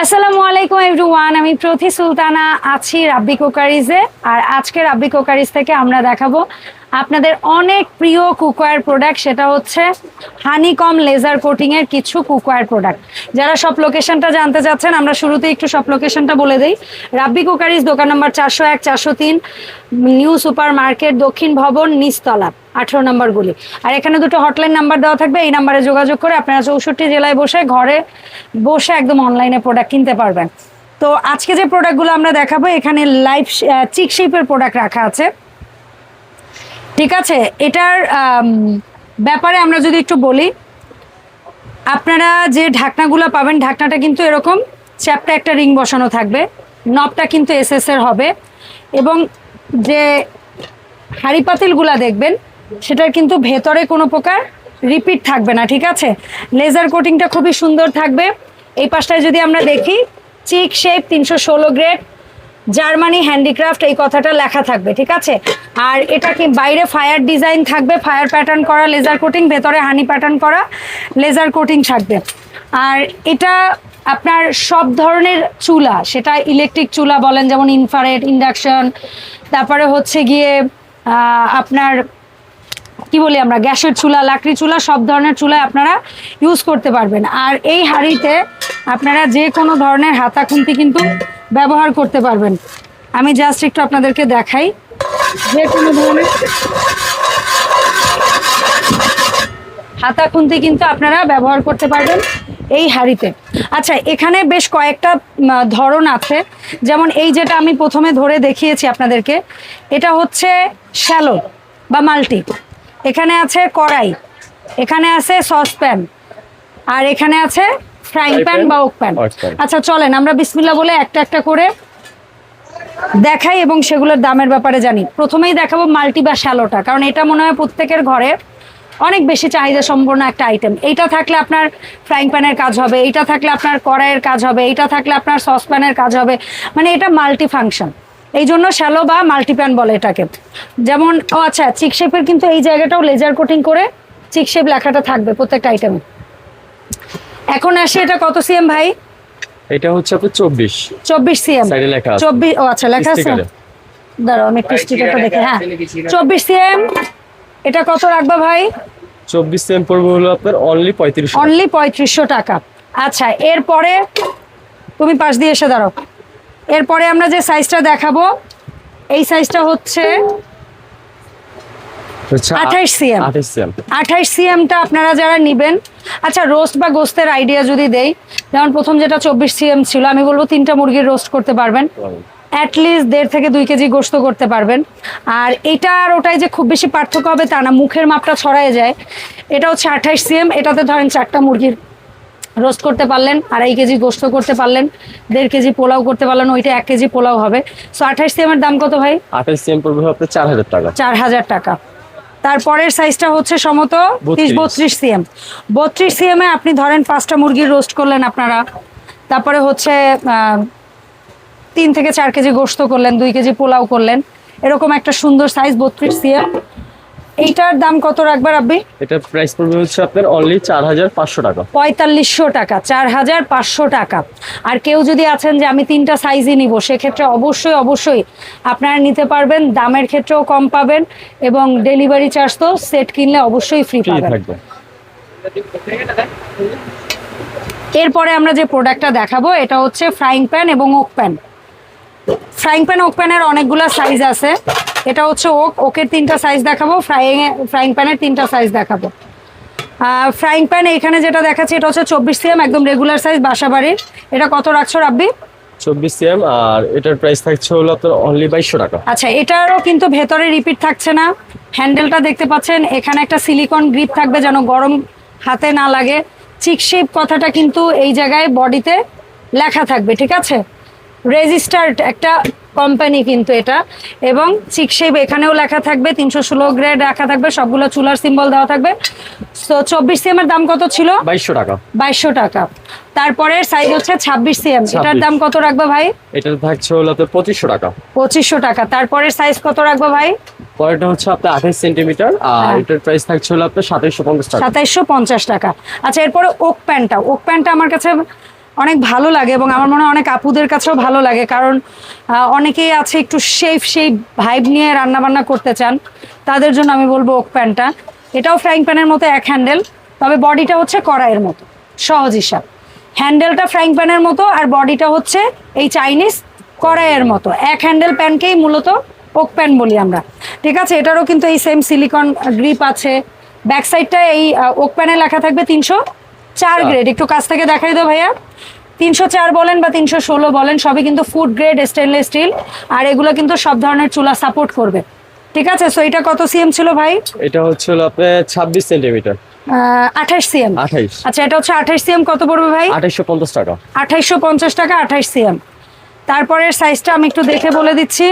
আসসালামু আলাইকুম এভরিওয়ান, আমি প্রতি সুলতানা আছি রাব্বি কুকারিজে। আর আজকে রাব্বি কুকারিজ থেকে আমরা দেখাবো আপনাদের অনেক প্রিয় কুকওয়্যার প্রোডাক্ট, সেটা হচ্ছে হানিকম লেজার কোটিং এর কিছু কুকওয়্যার প্রোডাক্ট। যারা সব লোকেশনটা জানতে চাচ্ছেন, আমরা শুরুতে একটু সব লোকেশনটা বলে দিই। রাব্বি কুকারিজ দোকান নম্বর 401 403, নিউ সুপার মার্কেট, দক্ষিণ ভবন, নিচতলা, 18 নম্বর গুলি। আর এখানে দুটো হটলাইন নাম্বার দেওয়া থাকবে, এই নাম্বারে যোগাযোগ করে আপনারা 64 জেলায় বসে ঘরে বসে একদম অনলাইনে প্রোডাক্ট কিনতে পারবেন। তো আজকে যে প্রোডাক্টগুলো আমরা দেখাবো, এখানে লাইভ চিক শেপের প্রোডাক্ট রাখা আছে, ঠিক আছে। এটার ব্যাপারে আমরা যদি একটু বলি, আপনারা যে ঢাকনাগুলো পাবেন, ঢাকনাটা কিন্তু এরকম চ্যাপটা একটা রিং বসানো থাকবে, নবটা কিন্তু এসএস এর হবে, এবং যে হাঁড়ি পাতিলগুলা দেখবেন সেটার কিন্তু ভেতরে কোনো প্রকার রিপিট থাকবে না, ঠিক আছে। লেজার কোটিংটা খুবই সুন্দর থাকবে। এই পাশটায় যদি আমরা দেখি, চিক শেপ 316 গ্রেড জার্মানি হ্যান্ডিক্রাফট, এই কথাটা লেখা থাকবে, ঠিক আছে। আর এটা কি বাইরে ফায়ার ডিজাইন থাকবে, ফায়ার প্যাটার্ন করা লেজার কোটিং, ভেতরে হানি প্যাটার্ন করা লেজার কোটিং থাকবে। আর এটা আপনার সব ধরনের চুলা, সেটা ইলেকট্রিক চুলা বলেন, যেমন ইনফ্রারেড, ইন্ডাকশন, তারপরে হচ্ছে গিয়ে আপনার কি বলি আমরা, গ্যাসের চুলা, লাকড়ি চুলা, সব ধরনের চুলায় আপনারা ইউজ করতে পারবেন। আর এই হাঁড়িতে আপনারা যে কোনো ধরনের হাতা খুন্তি কিন্তু ব্যবহার করতে পারবেন। আমি জাস্ট একটু আপনাদেরকে দেখাই, যে কোনো ধরনের হাতা খুন্তি কিন্তু আপনারা ব্যবহার করতে পারবেন এই হাঁড়িতে। আচ্ছা, এখানে বেশ কয়েকটা ধরন আছে, যেমন এই যেটা আমি প্রথমে ধরে দেখিয়েছি আপনাদেরকে, এটা হচ্ছে শ্যালো বা মাল্টি। এখানে আছে কড়াই, এখানে আছে সসপ্যান, আর এখানে আছে ফ্রাইং প্যান বা ওক প্যান। আচ্ছা চলেন আমরা বিসমিল্লাহ বলে একটা একটা করে দেখাই এবং সেগুলোর দামের ব্যাপারে জানি। প্রথমেই দেখাবো মাল্টি বা শ্যালোটা, কারণ এটা মনে হয় প্রত্যেকের ঘরে অনেক বেশি চাহিদা সম্পন্ন একটা আইটেম। এইটা থাকলে আপনার ফ্রাইং প্যানের কাজ হবে, এইটা থাকলে আপনার কড়াইয়ের কাজ হবে, এইটা থাকলে আপনার সসপ্যানের কাজ হবে, মানে এটা মাল্টি ফাংশন, এই জন্য শ্যালো বা মাল্টিপ্যান বলে এটাকে। যেমন আচ্ছা, চিক শেপের কিন্তু এই জায়গাটাও লেজার কোটিং করে চিক শেপ লেখাটা থাকবে প্রত্যেকটা আইটেমে। এখন আসি, এটা কত সিএম ভাই? এটা হচ্ছে আপনার 24 সিএম। সাইডে লেখা আছে 24, ও আচ্ছা লেখা আছে, দাঁড়াও আমি একটু স্টিকারটা দেখি। হ্যাঁ 24 সিএম। এটা কত রাখবা ভাই? 24 সিএম পড়বে হলো আপনার অনলি 3500। অনলি 3500 টাকা। আচ্ছা, এরপরে তুমি পাশ দিয়ে এসে দাঁড়াও। এরপরে আমরা যে সাইজটা দেখাবো, এই সাইজটা হচ্ছে 28 সিএম। 28 সিএমটা আপনারা যারা নিবেন, আচ্ছা রোস্ট বা গোস্তের আইডিয়া যদি দেই, যেমন প্রথম যেটা 24 সিএম ছিল, আমি বলবো 3টা মুরগির রোস্ট করতে পারবেন, অ্যাটলিস্ট 1.5 থেকে 2 কেজি গোস্ত করতে পারবেন। আর এটা আর ওটাই যে খুব বেশি পার্থক্য হবে তা না, মুখের মাপটা ছড়ায় যায়। এটা হচ্ছে 28 সিএম, এটাতে ধরেন 4টা মুরগির রোস্ট করতে পারলেন, 2.5 কেজি গোস্ত করতে পারলেন, 1.5 কেজি পোলাও করতে পারলেন, ওইটা 1 কেজি পোলাও হবে। সো 28 সিএম এর দাম কত ভাই? 28 সিএম পড়বে আপনার 4000 টাকা। 4000 টাকা। তারপরের সাইজটা হচ্ছে সমত 32 সিএম। 32 সিএম এ আপনি ধরেন 5টা মুরগির রোস্ট করলেন আপনারা, তারপরে হচ্ছে 3 থেকে 4 কেজি গোস্ত করলেন, 2 কেজি পোলাও করলেন, এরকম একটা সুন্দর সাইজ 32 সিএম। এইটার দাম কত রাখবার আপনি? এটা প্রাইস পড়বে হচ্ছে আপনার অনলি 4500 টাকা। 4500 টাকা, 4500 টাকা। আর কেউ যদি আছেন যে আমি 3টা সাইজই নিব, সেক্ষেত্রে অবশ্যই অবশ্যই আপনারা নিতে পারবেন, দামের ক্ষেত্রেও কম পাবেন, এবং ডেলিভারি চার্জ তো সেট কিনলে অবশ্যই ফ্রি পাবেন। এরপরে আমরা যে প্রোডাক্টটা দেখাবো, এটা হচ্ছে ফ্রাইং প্যান এবং wok pan. Frying pan wok প্যানের অনেকগুলো সাইজ আছে, এটা হচ্ছে ওকের 3টা সাইজ দেখাবো, ফ্রাইং প্যানের 3টা সাইজ দেখাবো। ফ্রাইং প্যান এখানে যেটা দেখাচ্ছে, এটা হচ্ছে 24 সিএম, একদম রেগুলার সাইজ বাসাবাড়ির। এটা কত রাখছো রাব্বি? 24 সিএম, আর এটার প্রাইস থাকছে হলো আপনার অনলি 2200 টাকা। আচ্ছা, এটারও কিন্তু ভেতরে রিপিট থাকছে না, হ্যান্ডেলটা দেখতে পাচ্ছেন, এখানে একটা সিলিকন গ্রিপ থাকবে যেন গরম হাতে না লাগে। চিক শেপ কথাটা কিন্তু এই জায়গায় বডিতে লেখা থাকবে, ঠিক আছে। রেজিস্টার্ড একটা কোম্পানি কিন্তু এটা, এবং চিক শেপ এখানেও লেখা থাকবে, 316 গ্রেড লেখা থাকবে, সবগুলো চুলার সিম্বল দেওয়া থাকবে। তো 24 সিএম এর দাম কত ছিল? 2200 টাকা। 2200 টাকা। তারপরে সাইজ হচ্ছে 26 সিএম, এটার দাম কত রাখবে ভাই? এটার থাকছে হলো আপনার 2500 টাকা। 2500 টাকা। তারপরের সাইজ কত রাখবে ভাই? পরেরটা হচ্ছে আপনার 28 সেন্টিমিটার, আর এটার প্রাইস থাকছে হলো আপনার 2750 টাকা। 2750 টাকা। আচ্ছা, এরপরে ওক প্যানটা আমার কাছে অনেক ভালো লাগে এবং আমার মনে হয় অনেক আপুদের কাছেও ভালো লাগে, কারণ অনেকেই আছে একটু সেই ভাইব নিয়ে রান্না বান্না করতে চান, তাদের জন্য আমি বলবো ওক প্যানটা। এটাও ফ্রাইং প্যানের মতো এক হ্যান্ডেল, তবে বডিটা হচ্ছে কড়াইয়ের মতো, সহজ হিসাব। হ্যান্ডেলটা ফ্রাইং প্যানের মতো আর বডিটা হচ্ছে এই চাইনিজ কড়াইয়ের মতো। এক হ্যান্ডেল প্যানকেই মূলত ওক প্যান বলি আমরা, ঠিক আছে। এটারও কিন্তু এই সেম সিলিকন গ্রিপ আছে। ব্যাক সাইডটা এই ওক প্যানে লেখা থাকবে 304 গ্রেড। একটু কাছ থেকে দেখাই দাও ভাইয়া। 304 বলেন বা 316 বলেন, সবই কিন্তু ফুড গ্রেড স্টেনলেস স্টিল, আর এগুলো কিন্তু সব ধরনের চুলা সাপোর্ট করবে, ঠিক আছে। সো এটা কত সিএম ছিল ভাই? এটা হচ্ছে হলো আপনার 26 সেন্টিমিটার। 28 সিএম। 28। আচ্ছা, এটা হচ্ছে 28 সিএম। কত পড়বে ভাই? 2850 টাকা। 2850 টাকা 28 সিএম। তারপরের সাইজটা আমি একটু দেখে বলে দিচ্ছি।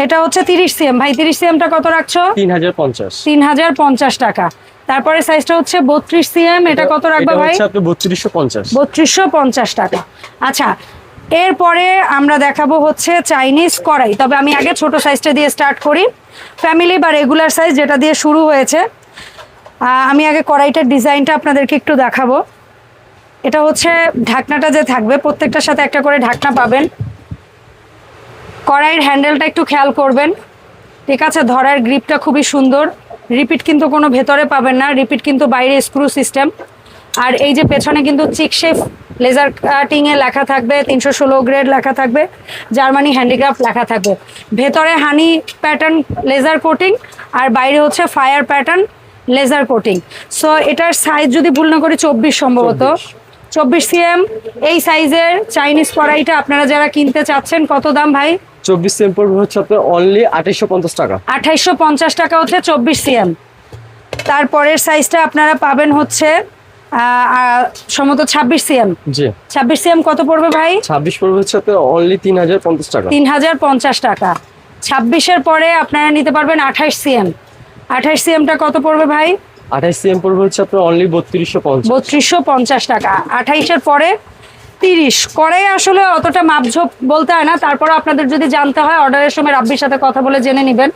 এটা হচ্ছে 30 সিএম। ভাই 30 সিএমটা কত রাখছো? 3050। 3050 টাকা। তারপরে সাইজটা হচ্ছে 32 সিএম। এটা কত রাখবা ভাই? এটা হচ্ছে আপনি 3250। 3250 টাকা। আচ্ছা, এরপরে আমরা দেখাবো হচ্ছে চাইনিজ কড়াই, তবে আমি আগে ছোট সাইজটা দিয়ে স্টার্ট করি। ফ্যামিলি বা রেগুলার সাইজ যেটা দিয়ে শুরু হয়েছে, আমি আগে কড়াইটার ডিজাইনটা আপনাদেরকে একটু দেখাবো। এটা হচ্ছে ঢাকনাটা যে থাকবে, প্রত্যেকটার সাথে একটা করে ঢাকনা পাবেন। কড়াইয়ের হ্যান্ডেলটা একটু খেয়াল করবেন, ঠিক আছে। ধরার গ্রিপটা খুবই সুন্দর। রিপিট কিন্তু কোনো ভেতরে পাবেন না, রিপিট কিন্তু বাইরে স্ক্রু সিস্টেম। আর এই যে পেছনে কিন্তু চিকশেফ লেজার কাটিংয়ে লেখা থাকবে, 316 গ্রেড লেখা থাকবে, জার্মানি হ্যান্ডিক্রাফট লেখা থাকবে। ভেতরে হানি প্যাটার্ন লেজার কোটিং, আর বাইরে হচ্ছে fire pattern laser coating. So এটার সাইজ যদি ভুল না করি 24 সম্ভবত। 24 সিএম এই সাইজের চাইনিজ কড়াইটা আপনারা যারা কিনতে চাচ্ছেন, কত দাম ভাই? 24 সিএম পড়বে হচ্ছে আপনার অনলি 2850 টাকা। 2850 টাকা হচ্ছে 24 সিএম। তারপরের সাইজটা আপনারা পাবেন হচ্ছে সম্ভবত 26 সিএম। জি। 26 সিএম কত পড়বে ভাই? 26 পড়বে হচ্ছে আপনার অনলি 3050 টাকা। 3050 টাকা। 26-এর পরে আপনারা নিতে পারবেন 28 সিএম। 28 সিএমটা কত পড়বে ভাই? 28 সিএম পড়বে হচ্ছে আপনার অনলি 3250। 3250 টাকা। 28-এর পরে 30। কড়াই আসলে অতটা মাপঝোপ বলতে হয় না, তারপরে আপনাদের যদি জানতে হয় অর্ডারের সময় রাব্বির সাথে কথা বলে জেনে নেবেন।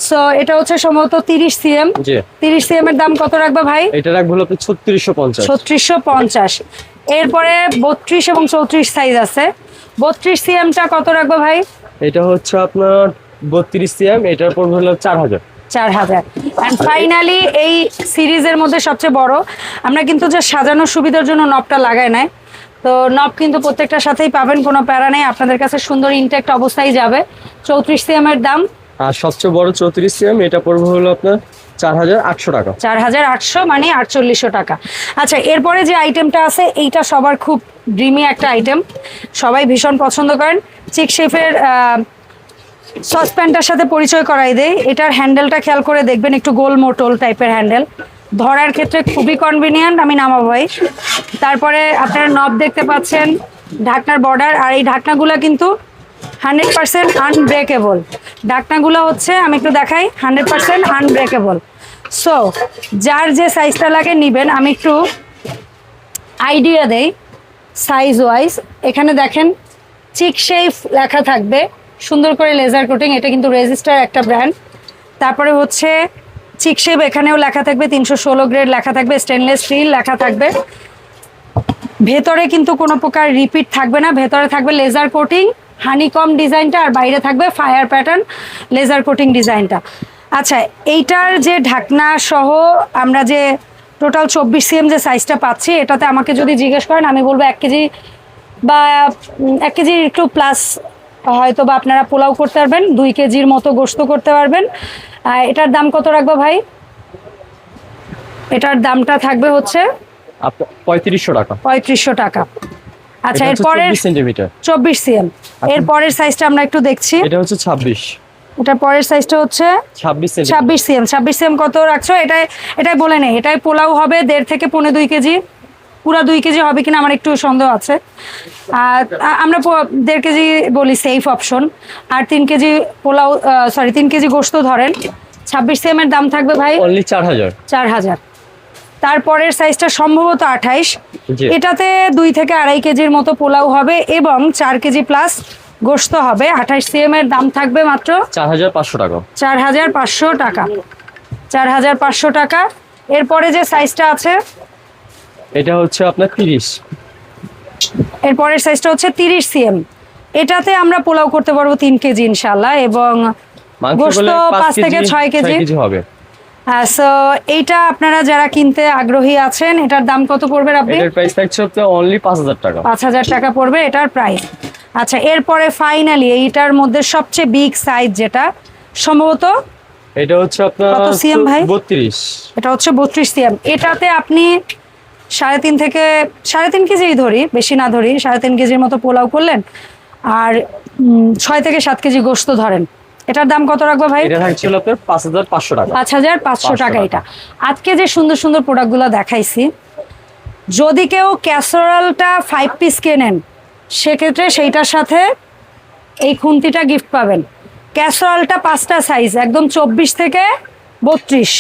সো এটা হচ্ছে সম্ভবত 30 সিএম। জি। 30 সিএম এর দাম কত রাখবে ভাই? এটা রাখবো হলো আপনি 3650। 3650। এরপরে 32 এবং 34 সাইজ আছে। 32 সিএমটা কত রাখবে ভাই? এটা হচ্ছে আপনার 32 সিএম, এটার পড়বে হলো 4000। 4000। অ্যান্ড ফাইনালি এই সিরিজের মধ্যে সবচেয়ে বড়, আমরা কিন্তু যে সাজানোর সুবিধার জন্য নবটা লাগাই নাই, তো নব কিন্তু প্রত্যেকটার সাথেই পাবেন, কোনো প্যারা নেই, আপনাদের কাছে সুন্দর ইনটেক্ট অবস্থায় যাবে। 34 সিএম এর দাম। আর সবচেয়ে বড় 34 সিএম, এটা পড়বে হলো আপনার 4800 টাকা। 4800 মানে 4800 টাকা। আচ্ছা, এরপরে যে আইটেমটা আছে এইটা সবার খুব ড্রিমি একটা আইটেম, সবাই ভীষণ পছন্দ করেন। চিক শেফের সসপ্যানটার সাথে পরিচয় করাই দেয়। এটার হ্যান্ডেলটা খেয়াল করে দেখবেন, একটু গোল মোটল টাইপের হ্যান্ডেল, ধরার ক্ষেত্রে খুবই কনভিনিয়েন্ট। আমি নামাবো ভাই। তারপরে আপনারা নব দেখতে পাচ্ছেন, ঢাকনার বর্ডার, আর এই ঢাকনাগুলো কিন্তু 100% আনব্রেকেবল। ঢাকনাগুলো হচ্ছে আমি একটু দেখাই, 100% আনব্রেকেবল। সো যার যে সাইজটা লাগে নিবেন। আমি একটু আইডিয়া দেই সাইজ ওয়াইজ। এখানে দেখেন চিক শেফ লেখা থাকবে, সুন্দর করে লেজার কোটিং, এটা কিন্তু রেজিস্টার একটা ব্র্যান্ড। তারপরে হচ্ছে চিক শেফ, এখানেও লেখা থাকবে 316 গ্রেড লেখা থাকবে, স্টেনলেস স্টিল লেখা থাকবে। ভেতরে কিন্তু কোনো প্রকার রিপিট থাকবে না, ভেতরে থাকবে লেজার কোটিং হানিকম ডিজাইনটা, আর বাইরে থাকবে ফায়ার প্যাটার্ন লেজার কোটিং ডিজাইনটা। আচ্ছা, এইটার যে ঢাকনা সহ আমরা যে টোটাল 24 সিএম যে সাইজটা পাচ্ছি, এটাতে আমাকে যদি জিজ্ঞেস করেন আমি বলবো 1 কেজি বা 1 কেজি একটু প্লাস হয়তো বা আপনারা পোলাও করতে পারবেন, 2 কেজির মতো গোশত করতে পারবেন। এটার দাম কত রাখবো ভাই? এটার দামটা থাকবে হচ্ছে 3500 টাকা। 3500 টাকা। আচ্ছা, এরপরে 24 সেন্টিমিটার, 24 সিএম। এর পরের সাইজটা আমরা একটু দেখছি। এটা হচ্ছে 26। এটার পরের সাইজটা হচ্ছে 26 সেন্টিমিটার। 26 সিএম। 26 সিএম কত রাখছো? এটাই বলে নেই, এটাই পোলাও হবে 1.5 থেকে 2.5 কেজি। পুরা 2 কেজি হবে কিনা আমার একটু সন্দেহ আছে। আর আমরা 1.5 কেজি বলি সেফ অপশন। আর 3 কেজি পোলাও, 3 কেজি গোশত ধরেন। 26 সিএম এর দাম থাকবে ভাই অনলি 4000। 4000। তারপরের সাইজটা সম্ভবত 28। এটাতে 2 থেকে 2.5 কেজির মতো পোলাও হবে এবং 4 কেজি প্লাস গোশত হবে। 28 সিএম এর দাম থাকবে মাত্র 4500 টাকা। 4500 টাকা। 4500 টাকা। এরপরে যে সাইজটা আছে এটা হচ্ছে আপনার 30। এরপরের সাইজটা হচ্ছে 30 সিএম। এটাতে আমরা পোলাও করতে পারবো 3 কেজি ইনশাল্লাহ, এবং মাংস গোশত বলে 5 থেকে 6 কেজি হবে। সো এইটা আপনারা যারা কিনতে আগ্রহী আছেন, এটার দাম কত পড়বে আপনি? এটার প্রাইস থাকছে আপনার অনলি 5000 টাকা। 5000 টাকা পড়বে এটার প্রাইস। আচ্ছা, এরপরে ফাইনালি এইটার মধ্যে সবচেয়ে বিগ সাইজ যেটা সম্ভবত এটা হচ্ছে আপনার কত সিএম ভাই? 32। এটা হচ্ছে 32 সিএম। এটাতে আপনি 3.5 থেকে 3.5 কেজি ধরি, বেশি না ধরি, 3.5 কেজির মতো পোলাও করলেন, আর 6 থেকে 7 কেজি গোশত ধরেন। এটার দাম কত রাখবো ভাই? এটা থাকছে আপনার 5500 টাকা। 5500 টাকা। এটা আজকে যে সুন্দর সুন্দর প্রোডাক্টগুলো দেখাইছি, যদি কেউ ক্যাসেরোলটা 5 পিস কেনেন, সেক্ষেত্রে সেইটার সাথে এই খুন্তিটা গিফট পাবেন। ক্যাসেরোলটা 5টা সাইজ, একদম 24 থেকে 32,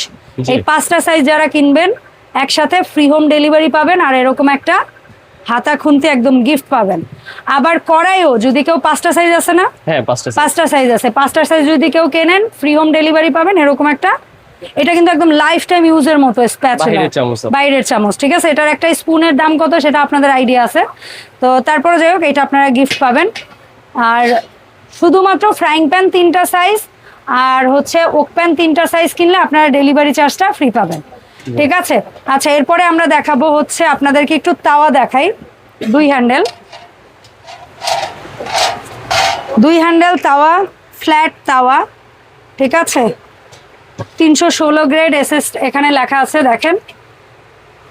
এই 5টা সাইজ যারা কিনবেন একসাথে ফ্রি হোম ডেলিভারি পাবেন, আর এরকম একটা হাতা খুন্তি একদম গিফট পাবেন। আবার কড়াইও যদি কেউ 5টা সাইজ আছে না? হ্যাঁ 5টা। 5টা সাইজ আছে, 5টা সাইজ যদি কেউ কেনেন ফ্রি হোম ডেলিভারি পাবেন এরকম একটা। এটা কিন্তু একদম লাইফ টাইম ইউজের মতো স্প্যাচুলা, বাইরের চামচ, ঠিক আছে? এটার একটা স্পুনের দাম কত সেটা আপনাদের আইডিয়া আছে, তো তারপরে যাই হোক এটা আপনারা গিফট পাবেন। আর শুধুমাত্র ফ্রাইং প্যান 3টা সাইজ আর হচ্ছে ওক প্যান 3টা সাইজ কিনলে আপনারা ডেলিভারি চার্জটা ফ্রি পাবেন, ঠিক আছে? আচ্ছা, এরপরে আমরা দেখাবো হচ্ছে আপনাদেরকে একটু তাওয়া দেখাই, 2 হ্যান্ডেল তাওয়া, ফ্ল্যাট তাওয়া, ঠিক আছে? 316 গ্রেড এসএস এখানে লেখা আছে, দেখেন।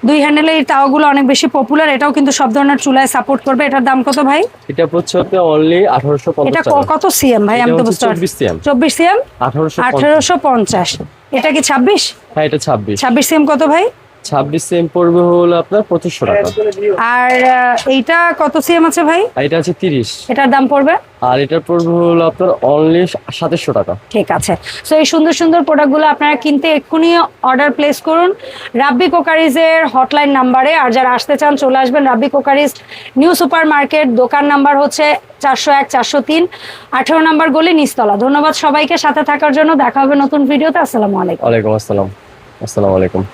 2 হ্যান্ডেলের এই তাওয়াগুলো অনেক বেশি পপুলার, এটাও কিন্তু সব ধরনের চুলায় সাপোর্ট করবে। এটার দাম কত ভাই? এটা হচ্ছে আপনার অনলি 1850 এটা টাকা। কত সিএম ভাই? আমি তো বুঝতে পারছি। 24 সিএম। 24 সিএম 1850। 1850। এটা কি 26? হ্যাঁ এটা 26। 26 সিএম কত ভাই? 26 সিএম পড়বে হলো আপনার 2500 টাকা। আর এইটা কত সিএম আছে ভাই? আর এটা আছে 30। এটার দাম পড়বে? আর এটার পড়বে হলো আপনার অনলি 2700 টাকা। ঠিক আছে। সো এই সুন্দর সুন্দর প্রোডাক্টগুলো আপনারা কিনতে এক্ষুনি অর্ডার প্লেস করুন রাব্বি কুকারিজের হটলাইন নাম্বারে। আর যারা আসতে চান চলে আসবেন রাব্বি কুকারিজ নিউ সুপার মার্কেট, দোকান নাম্বার হচ্ছে 401 403 18 নম্বর গলি, নিচতলা। ধন্যবাদ সবাইকে সাথে থাকার জন্য। দেখা হবে নতুন ভিডিওতে। আসসালামু আলাইকুম। ওয়ালাইকুম আসসালাম। আসসালামু আলাইকুম।